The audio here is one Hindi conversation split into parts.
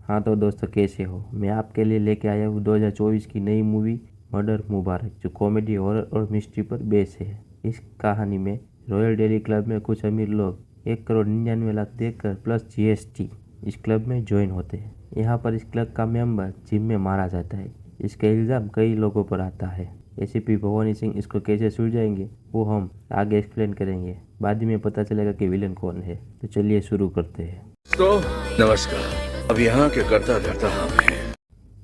हाँ तो दोस्तों, कैसे हो? मैं आपके लिए लेके आया हूँ 2024 की नई मूवी मर्डर मुबारक, जो कॉमेडी, हॉरर और मिस्ट्री पर बेस है। इस कहानी में रॉयल डेली क्लब में कुछ अमीर लोग 1 करोड़ 99 लाख देकर प्लस जीएसटी इस क्लब में ज्वाइन होते हैं। यहाँ पर इस क्लब का मेंबर जिम में मारा जाता है। इसका इल्ज़ाम कई लोगों पर आता है। एसीपी भवानी सिंह इसको कैसे सुलझाएंगे वो हम आगे एक्सप्लेन करेंगे। बाद में पता चलेगा कि विलन कौन है। तो चलिए शुरू करते हैं। तो नमस्कार। अब यहाँ के करता धरता हम हैं।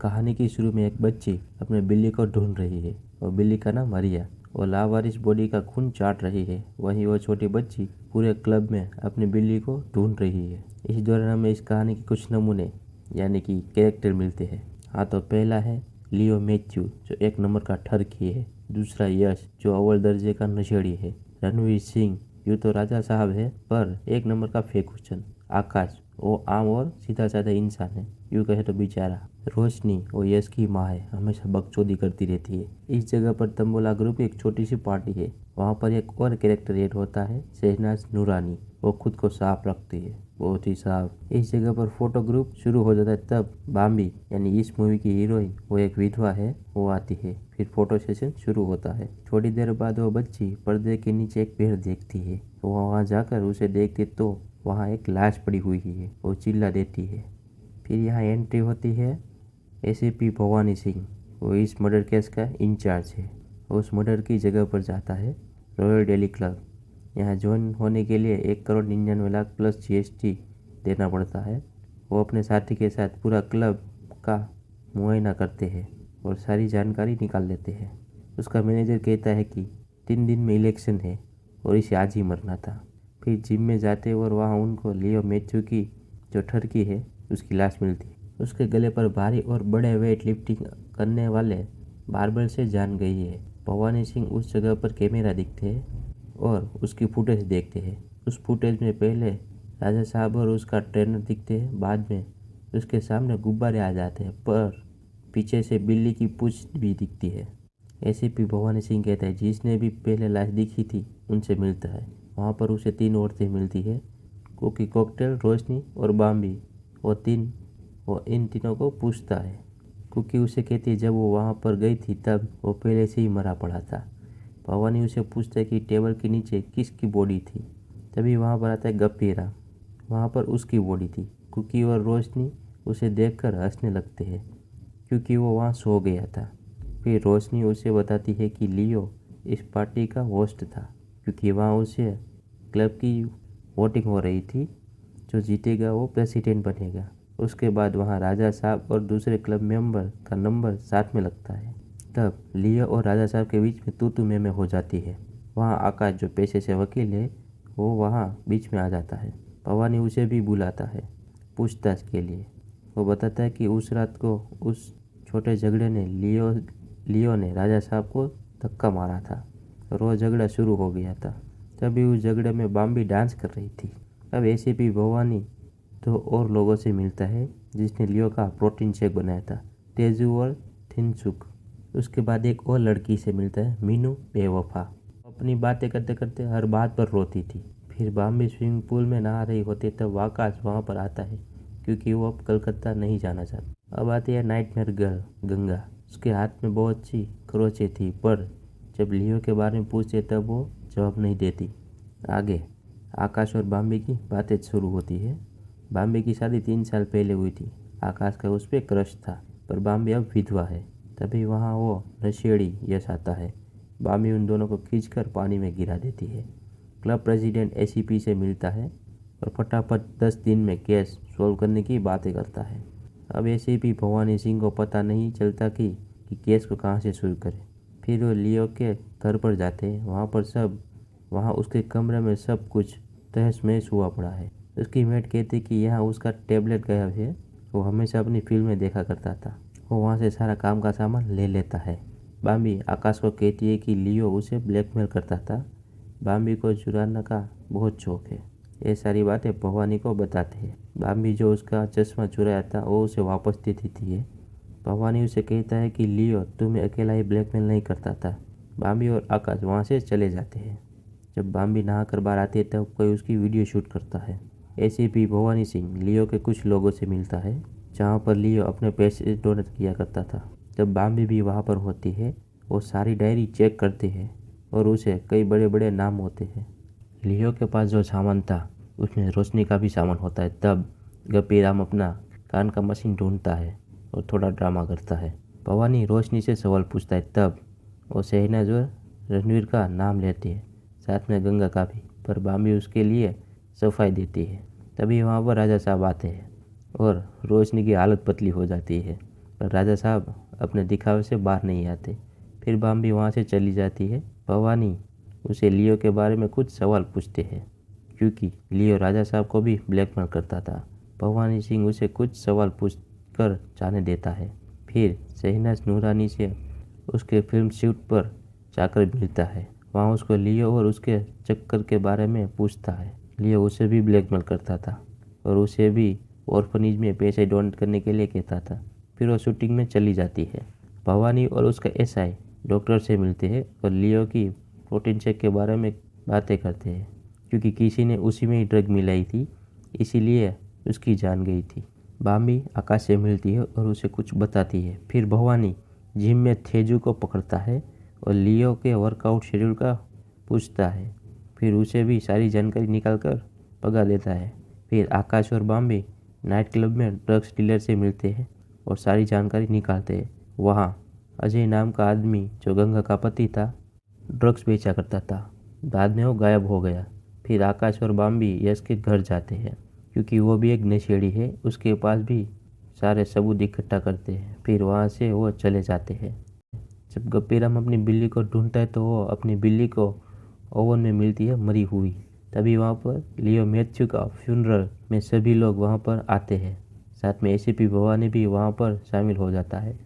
कहानी की शुरू में एक बच्ची अपने बिल्ली को ढूंढ रही है और बिल्ली का नाम मरिया और लावारिस बॉडी का खून चाट रही है। वहीं वो छोटी बच्ची पूरे क्लब में अपनी बिल्ली को ढूंढ रही है। इस दौरान हमें इस कहानी के कुछ नमूने यानी कि कैरेक्टर मिलते हैं। हाँ तो पहला है लियो मैथ्यू, जो 1 नंबर का ठरकी है। दूसरा यश, जो अव्वल दर्जे का नशेड़ी है। रणवीर सिंह, यूँ तो राजा साहब है पर 1 नंबर का फेकुचन। आकाश, वो आम और सीधा साधा इंसान है, यूँ कहे तो बेचारा। रोशनी, वो यश की माँ है, हमेशा बकचोदी करती रहती है। इस जगह पर तंबोला ग्रुप एक छोटी सी पार्टी है। वहाँ पर एक और कैरेक्टर ऐड होता है, शहनाज नूरानी। वो खुद को साफ रखती है, बहुत ही साफ। इस जगह पर फोटो ग्रुप शुरू हो जाता है। तब बाम्बी यानी इस मूवी की हीरोइन, वो एक विधवा है, वो आती है। फिर फोटो सेशन शुरू होता है। थोड़ी देर बाद वो बच्ची पर्दे के नीचे एक पेड़ देखती है। वो वहाँ जाकर उसे देखती तो वहाँ एक लाश पड़ी हुई है। वो चिल्ला देती है। फिर यहाँ एंट्री होती है एसीपी भवानी सिंह। वो इस मर्डर केस का इंचार्ज है। वो उस मर्डर की जगह पर जाता है, रॉयल डेली क्लब। यहाँ ज्वाइन होने के लिए 1 करोड़ 99 लाख प्लस जीएसटी देना पड़ता है। वो अपने साथी के साथ पूरा क्लब का मुआयना करते हैं और सारी जानकारी निकाल लेते हैं। उसका मैनेजर कहता है कि 3 दिन में इलेक्शन है और इसे आज ही मरना था। फिर जिम में जाते और वहाँ उनको लियो मैथ्यू की, जो ठरकी है, उसकी लाश मिलती है। उसके गले पर भारी और बड़े वेट लिफ्टिंग करने वाले बारबल से जान गई है। भवानी सिंह उस जगह पर कैमरा दिखते हैं और उसकी फुटेज देखते हैं। उस फुटेज में पहले राजा साहब और उसका ट्रेनर दिखते हैं। बाद में उसके सामने गुब्बारे आ जाते हैं पर पीछे से बिल्ली की पूंछ भी दिखती है। एसीपी भवानी सिंह कहता है जिसने भी पहले लाश दिखी थी उनसे मिलता है। वहाँ पर उसे 3 औरतें मिलती है, कुकी, कॉकटेल, रोशनी और बाम्बी। वो इन तीनों को पूछता है। कुकी उसे कहती है जब वो वहाँ पर गई थी तब वो पहले से ही मरा पड़ा था। भवानी उसे पूछता है कि टेबल के नीचे किसकी बॉडी थी। तभी वहाँ पर आता है गप्पीरा, वहाँ पर उसकी बॉडी थी। कुकी और रोशनी उसे देखकर हंसने लगते हैं क्योंकि वो वहाँ सो गया था। फिर रोशनी उसे बताती है कि लियो इस पार्टी का होस्ट था क्योंकि वहाँ उसे क्लब की वोटिंग हो रही थी, जो जीतेगा वो प्रेसिडेंट बनेगा। उसके बाद वहाँ राजा साहब और दूसरे क्लब मेंबर का नंबर साथ में लगता है। तब लियो और राजा साहब के बीच में तू में हो जाती है। वहाँ आकाश, जो पेशे से वकील है, वो वहाँ बीच में आ जाता है। भवानी उसे भी बुलाता है पूछताछ के लिए। वो बताता है कि उस रात को उस छोटे झगड़े ने लियो ने राजा साहब को धक्का मारा था और वो झगड़ा शुरू हो गया था। तभी उस झगड़े में बाम्बी डांस कर रही थी। अब एसीपी भवानी 2 और लोगों से मिलता है जिसने लियो का प्रोटीन शेक बनाया था, तेजू और थिनसुक। उसके बाद एक और लड़की से मिलता है, मीनू बेवफा। अपनी बातें करते करते हर बात पर रोती थी। फिर बाम्बी स्विमिंग पूल में नहा रही होती तब आकाश वहाँ पर आता है क्योंकि वो अब कलकत्ता नहीं जाना चाहता। अब आती है नाइटमेयर गर्ल गंगा। उसके हाथ में बहुत सी खरोचें थी पर जब लियो के बारे में पूछते तब वो जवाब नहीं देती। आगे आकाश और बाम्बी की बातें शुरू होती है। बाम्बी की शादी 3 साल पहले हुई थी। आकाश का उस पर क्रश था पर बाम्बी अब विधवा है। तभी वहाँ वो नशेड़ी यश आता है। बाम्बी उन दोनों को खींचकर पानी में गिरा देती है। क्लब प्रेसिडेंट एसीपी से मिलता है और फटाफट 10 दिन में केस सॉल्व करने की बातें करता है। अब एसीपी भवानी सिंह को पता नहीं चलता कि केस को कहाँ से शुरू करें। फिर वो लियो के घर पर जाते हैं। वहाँ उसके कमरे में सब कुछ तहस महस हुआ पड़ा है। उसकी मेट कहती कि यहाँ उसका टैबलेट गायब है। वो हमेशा अपनी फिल्म में देखा करता था। वो वहाँ से सारा काम का सामान ले लेता है। बाम्बी आकाश को कहती है कि लियो उसे ब्लैकमेल करता था। बाम्बी को चुराने का बहुत शौक है। ये सारी बातें भवानी को बताते हैं। बाम्बी जो उसका चश्मा चुराया था वो उसे वापस दे देती है। भवानी उसे कहता है कि लियो तुम्हें अकेला ही ब्लैकमेल नहीं करता था। बाम्बी और आकाश वहाँ से चले जाते हैं। जब बाम्बी नहा कर बाहर आती है तब कोई उसकी वीडियो शूट करता है। एसीपी भवानी सिंह लियो के कुछ लोगों से मिलता है जहाँ पर लियो अपने पैसे डोनेट किया करता था। जब बॉम्बे भी वहाँ पर होती है, वो सारी डायरी चेक करते हैं और उसे कई बड़े बड़े नाम होते हैं। लियो के पास जो सामान था उसमें रोशनी का भी सामान होता है। तब गप्पी राम अपना कान का मशीन ढूंढता है और थोड़ा ड्रामा करता है। भवानी रोशनी से सवाल पूछता है। तब वो शहनाज और रणवीर का नाम लेती है, साथ में गंगा का भी, पर बॉम्बे उसके लिए सफाई देती है। तभी वहाँ पर राजा साहब आते हैं और रोशनी की हालत पतली हो जाती है, पर राजा साहब अपने दिखावे से बाहर नहीं आते। फिर बॉम्बे वहाँ से चली जाती है। भवानी उसे लियो के बारे में कुछ सवाल पूछते हैं, क्योंकि लियो राजा साहब को भी ब्लैकमेल करता था। भवानी सिंह उसे कुछ सवाल पूछ कर जाने देता है। फिर शहनाज नूरानी से उसके फिल्म शूट पर जाकर मिलता है। वहाँ उसको लियो और उसके चक्कर के बारे में पूछता है। लियो उसे भी ब्लैकमेल करता था और उसे भी ऑर्फनेज में पैसे डोनेट करने के लिए कहता था। फिर वो शूटिंग में चली जाती है। भवानी और उसका एसआई डॉक्टर से मिलते हैं और लियो की प्रोटीन शेक के बारे में बातें करते हैं, क्योंकि किसी ने उसी में ही ड्रग मिलाई थी, इसीलिए उसकी जान गई थी। बॉम्बे आकाश से मिलती है और उसे कुछ बताती है। फिर भवानी जिम में तेजू को पकड़ता है और लियो के वर्कआउट शेड्यूल का पूछता है। फिर उसे भी सारी जानकारी निकाल कर भगा देता है। फिर आकाश और बॉम्बे नाइट क्लब में ड्रग्स डीलर से मिलते हैं और सारी जानकारी निकालते हैं। वहाँ अजय नाम का आदमी, जो गंगा का पति था, ड्रग्स बेचा करता था। बाद में वो गायब हो गया। फिर आकाश और बॉम्बे यश के घर जाते हैं, क्योंकि वो भी एक नशेड़ी है। उसके पास भी सारे सबूत इकट्ठा करते हैं। फिर वहाँ से वो चले जाते हैं। जब गप्पी राम अपनी बिल्ली को ढूंढता है तो वो अपनी बिल्ली को ओवन में मिलती है मरी हुई। तभी वहाँ पर लियो मैथ्यू का फ्यूनरल में सभी लोग वहाँ पर आते हैं। साथ में एसीपी भवानी भी वहाँ पर शामिल हो जाता है।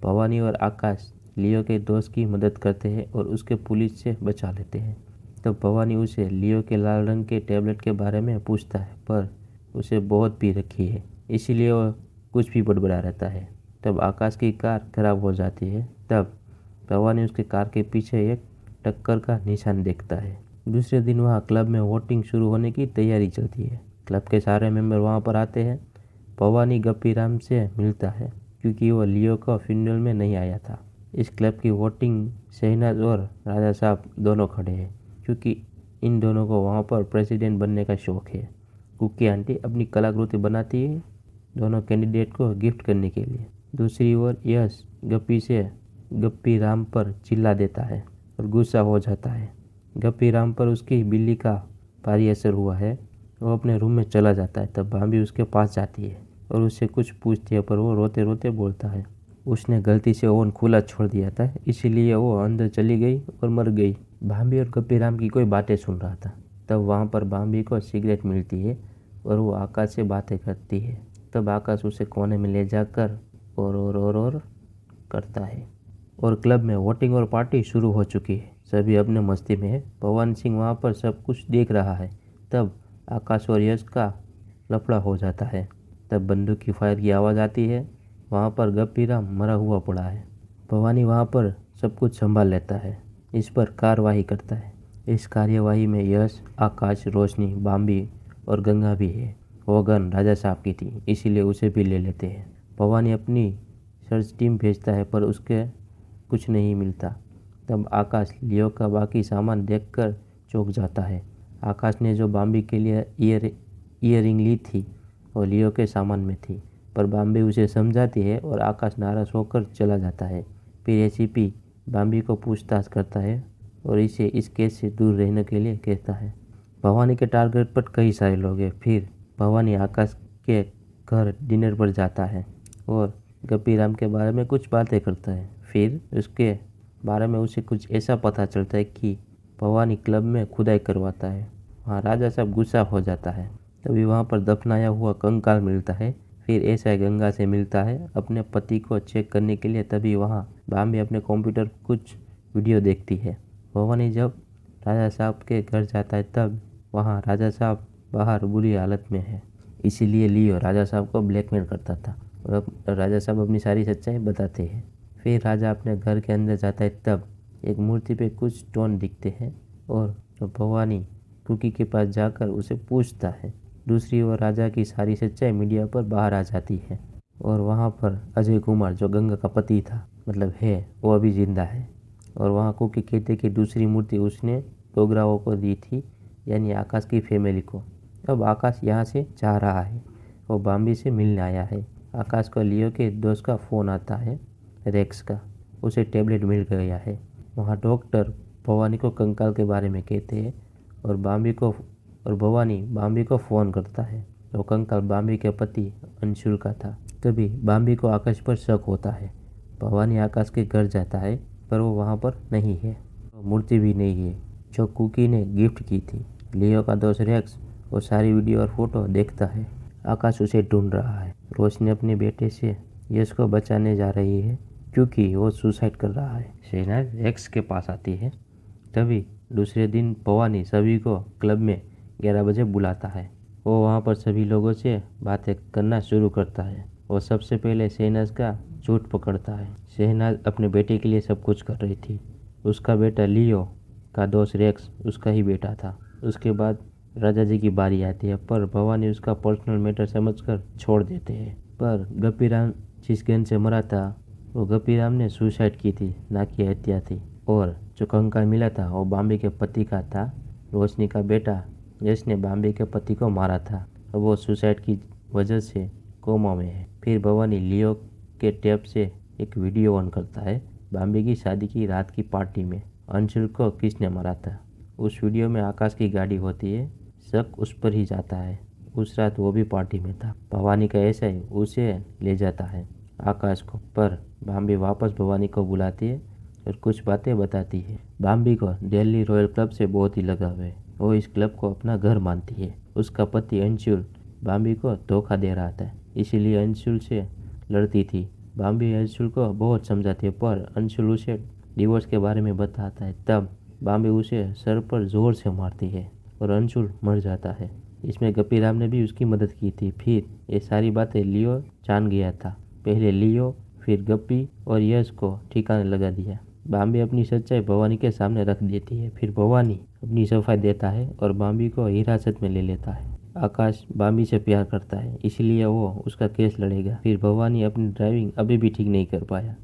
भवानी और आकाश लियो के दोस्त की मदद करते हैं और उसके पुलिस से बचा लेते हैं। तब भवानी उसे लियो के लाल रंग के टैबलेट के बारे में पूछता है, पर उसे बहुत पी रखी है, इसीलिए वह कुछ भी बड़बड़ा रहता है। तब आकाश की कार खराब हो जाती है। तब भवानी उसके कार के पीछे एक टक्कर का निशान देखता है। दूसरे दिन वहाँ क्लब में वोटिंग शुरू होने की तैयारी चलती है। क्लब के सारे मेंबर वहाँ पर आते हैं। भवानी गप्पी राम से मिलता है, क्योंकि वो लियो का फ्यूनरल में नहीं आया था। इस क्लब की वोटिंग शहनाज और राजा साहब दोनों खड़े हैं, क्योंकि इन दोनों को वहाँ पर प्रेसिडेंट बनने का शौक है। कुकी आंटी अपनी कलाकृति बनाती है दोनों कैंडिडेट को गिफ्ट करने के लिए। दूसरी ओर यश गप्पी राम पर चिल्ला देता है और गुस्सा हो जाता है। गप्पी राम पर उसकी बिल्ली का भारी असर हुआ है। वो अपने रूम में चला जाता है। तब बॉम्बे उसके पास जाती है और उससे कुछ पूछती है, पर वो रोते रोते बोलता है उसने गलती से ओवन खुला छोड़ दिया था, इसीलिए वो अंदर चली गई और मर गई। बॉम्बे और गप्पी राम की कोई बातें सुन रहा था। तब वहाँ पर बॉम्बे को सिगरेट मिलती है और वो आकाश से बातें करती है। तब आकाश उसे कोने में ले जाकर और करता है और क्लब में वोटिंग और पार्टी शुरू हो चुकी है। सभी अपने मस्ती में है। भवानी सिंह वहाँ पर सब कुछ देख रहा है। तब आकाश और यश का लफड़ा हो जाता है। तब बंदूक की फायर की आवाज़ आती है। वहाँ पर गप्पी राम मरा हुआ पड़ा है। भवानी वहाँ पर सब कुछ संभाल लेता है, इस पर कार्यवाही करता है। इस कार्यवाही में यश, आकाश, रोशनी, बॉम्बे और गंगा भी है। वो गन राजा साहब की थी, इसीलिए उसे भी ले लेते हैं। भवानी अपनी सर्च टीम भेजता है, पर उसके कुछ नहीं मिलता। तब आकाश लियो का बाकी सामान देखकर चौंक जाता है। आकाश ने जो बॉम्बे के लिए ईयरिंग ली थी वो लियो के सामान में थी, पर बॉम्बे उसे समझाती है और आकाश नाराज होकर चला जाता है। फिर एसीपी बॉम्बे को पूछताछ करता है और इसे इस केस से दूर रहने के लिए कहता है। भवानी के टारगेट पर कई सारे लोग हैं। फिर भवानी आकाश के घर डिनर पर जाता है और गप्पी राम के बारे में कुछ बातें करता है। फिर उसके बारे में उसे कुछ ऐसा पता चलता है कि भवानी क्लब में खुदाई करवाता है। वहाँ राजा साहब गुस्सा हो जाता है। तभी वहाँ पर दफनाया हुआ कंकाल मिलता है। फिर एसआई गंगा से मिलता है अपने पति को चेक करने के लिए। तभी वहाँ बॉम्बे अपने कंप्यूटर कुछ वीडियो देखती है। भवानी जब राजा साहब के घर जाता है, तब वहाँ राजा साहब बाहर बुरी हालत में है, इसीलिए लियो राजा साहब को ब्लैकमेल करता था और अब राजा साहब अपनी सारी सच्चाई बताते हैं। फिर राजा अपने घर के अंदर जाता है। तब एक मूर्ति पे कुछ स्टोन दिखते हैं और भवानी कुकी के पास जाकर उसे पूछता है। दूसरी ओर राजा की सारी सच्चाई मीडिया पर बाहर आ जाती है। और वहाँ पर अजय कुमार जो गंगा का पति था मतलब है वो अभी जिंदा है। और वहाँ कुकी कहते कि दूसरी मूर्ति उसने डोगराओं को दी थी, यानी आकाश की फैमिली को। अब आकाश यहाँ से जा रहा है, वो बॉम्बे से मिलने आया है। आकाश को लियो के दोस्त का फ़ोन आता है, रेक्स का। उसे टेबलेट मिल गया है। वहाँ डॉक्टर भवानी को कंकाल के बारे में कहते हैं और भवानी बॉम्बे को फ़ोन करता है। वो कंकाल बॉम्बे के पति अंशुल का था। तभी बॉम्बे को आकाश पर शक होता है। भवानी आकाश के घर जाता है पर वो वहाँ पर नहीं है। वो मूर्ति भी नहीं है जो कुकी ने गिफ्ट की थी। लियो का दोस्त रेक्स वो सारी वीडियो और फोटो देखता है। आकाश उसे ढूंढ रहा है। रोशनी अपने बेटे से यश को बचाने जा रही है क्योंकि वो सुसाइड कर रहा है। शहनाज रेक्स के पास आती है। तभी दूसरे दिन भवानी सभी को क्लब में 11 बजे बुलाता है। वो वहाँ पर सभी लोगों से बातें करना शुरू करता है। वो सबसे पहले शहनाज का झूठ पकड़ता है। शहनाज अपने बेटे के लिए सब कुछ कर रही थी। उसका बेटा लियो का दोस्त रेक्स उसका ही बेटा था। उसके बाद राजा जी की बारी आती है पर भवानी उसका पर्सनल मैटर समझकर छोड़ देते हैं। पर गप्पीराम जिस गन से मरा था वो गप्पीराम ने सुसाइड की थी, ना कि हत्या थी। और जो कंकाल मिला था वो बॉम्बे के पति का था। रोशनी का बेटा जिसने बॉम्बे के पति को मारा था वो सुसाइड की वजह से कोमा में है। फिर भवानी लियो के टेप से एक वीडियो ऑन करता है बॉम्बे की शादी की रात की पार्टी में अंशुल को किसने मारा था। उस वीडियो में आकाश की गाड़ी होती है। शक उस पर ही जाता है। उस रात वो भी पार्टी में था। भवानी का ऐसा ही उसे ले जाता है आकाश को। पर बॉम्बे वापस भवानी को बुलाती है और कुछ बातें बताती है। बॉम्बे को दिल्ली रॉयल क्लब से बहुत ही लगाव है। वो इस क्लब को अपना घर मानती है। उसका पति अंशुल बॉम्बे को धोखा दे रहा था, इसीलिए अंशुल से लड़ती थी। बॉम्बे अंशुल को बहुत समझाती है पर अंशुल उसे डिवोर्स के बारे में बताता है। तब बॉम्बे उसे सर पर जोर से मारती है और अंशुल मर जाता है। इसमें गप्पीराम ने भी उसकी मदद की थी। फिर ये सारी बातें लियो जान गया था। पहले लियो फिर गप्पी और यश को ठिकाने लगा दिया। बॉम्बे अपनी सच्चाई भवानी के सामने रख देती है। फिर भवानी अपनी सफाई देता है और बॉम्बे को हिरासत में ले लेता है। आकाश बॉम्बे से प्यार करता है, इसलिए वो उसका केस लड़ेगा। फिर भवानी अपनी ड्राइविंग अभी भी ठीक नहीं कर पाया।